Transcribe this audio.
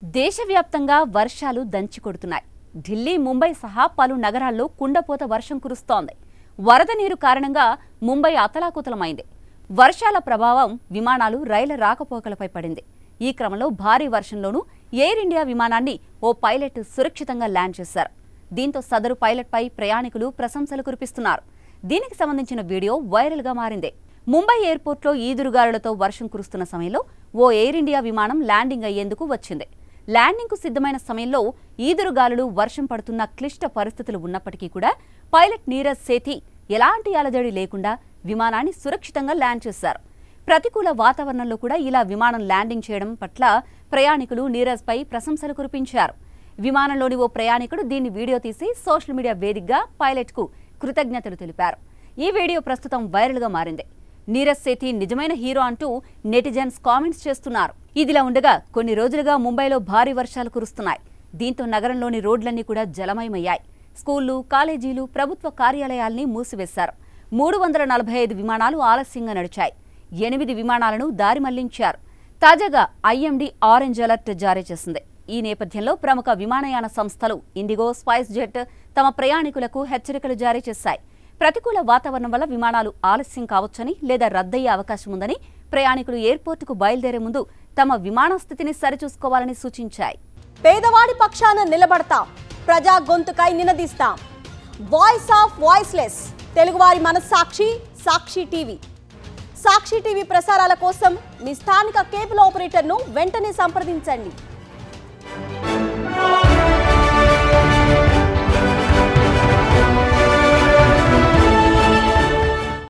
దేశవ్యాప్తంగా వర్షాలు దంచికొడుతున్నాయి. ఢిల్లీ, ముంబై సహా పలు నగరాల్లో కుండపోత వర్షం కురుస్తోంది. వరద నీరు కారణంగా ముంబై అతలాకుతలమైంది. వర్షాల ప్రభావం విమానాలు, రైళ్ల రాకపోకలపై పడింది. ఈ క్రమంలో భారీ వర్షంలోనూ ఎయిర్ ఇండియా విమానాన్ని ఓ పైలట్ సురక్షితంగా ల్యాండ్ చేశారు. దీంతో సదరు పైలట్పై ప్రయాణికులు ప్రశంసలు కురిపిస్తున్నారు. దీనికి సంబంధించిన వీడియో వైరల్గా మారింది. ముంబై ఎయిర్పోర్ట్లో ఈదురుగాలులతో వర్షం కురుస్తున్న సమయంలో ఓ ఎయిర్ ఇండియా విమానం ల్యాండింగ్ అయ్యేందుకు వచ్చింది. ల్యాండింగ్కు సిద్ధమైన సమయంలో ఈదురుగాలులు, వర్షం పడుతున్న క్లిష్ట పరిస్థితులు ఉన్నప్పటికీ కూడా పైలట్ నీరజ్ సేథీ ఎలాంటి అలజడి లేకుండా విమానాన్ని సురక్షితంగా ల్యాండ్ చేశారు. ప్రతికూల వాతావరణంలో కూడా ఇలా విమానం ల్యాండింగ్ చేయడం పట్ల ప్రయాణికులు నీరజ్పై ప్రశంసలు కురిపించారు. విమానంలోని ఓ ప్రయాణికుడు దీన్ని వీడియో తీసి సోషల్ మీడియా వేదికగా పైలట్కు కృతజ్ఞతలు తెలిపారు. ఈ వీడియో ప్రస్తుతం వైరల్గా మారింది. నీరజ్ సేథీ నిజమైన హీరో అంటూ నెటిజన్స్ కామెంట్స్ చేస్తున్నారు. ఇదిలా ఉండగా కొన్ని రోజులుగా ముంబైలో భారీ వర్షాలు కురుస్తున్నాయి. దీంతో నగరంలోని రోడ్లన్నీ కూడా జలమయమయ్యాయి. స్కూళ్లు, కాలేజీలు, ప్రభుత్వ కార్యాలయాల్ని మూసివేశారు. 345 విమానాలు ఆలస్యంగా నడిచాయి. 8 విమానాలను దారి మళ్లించారు. తాజాగా ఐఎండీ ఆరెంజ్ అలర్ట్ జారీ చేసింది. ఈ నేపథ్యంలో ప్రముఖ విమానయాన సంస్థలు ఇండిగో, స్పైస్ జెట్ తమ ప్రయాణికులకు హెచ్చరికలు జారీ చేశాయి. ప్రతికూల వాతావరణం వల్ల విమానాలు ఆలస్యం కావచ్చని లేదా రద్దయ్యే అవకాశం ఉందని ప్రయాణికులు ఎయిర్పోర్టుకు బయలుదేరే ముందు తమ విమాన స్థితిని సరిచూసుకోవాలని సూచించాయి. పేదవాడి పక్షాన నిలబడతాం, ప్రజా గొంతుకై నినదిస్తాం. వాయిస్ ఆఫ్ వాయిస్లెస్, తెలుగువారి మనస్సాక్షి, సాక్షి టీవీ. సాక్షి టీవీ ప్రసారాల కోసం మీ స్థానిక కేబుల్ ఆపరేటర్ను వెంటనే సంప్రదించండి.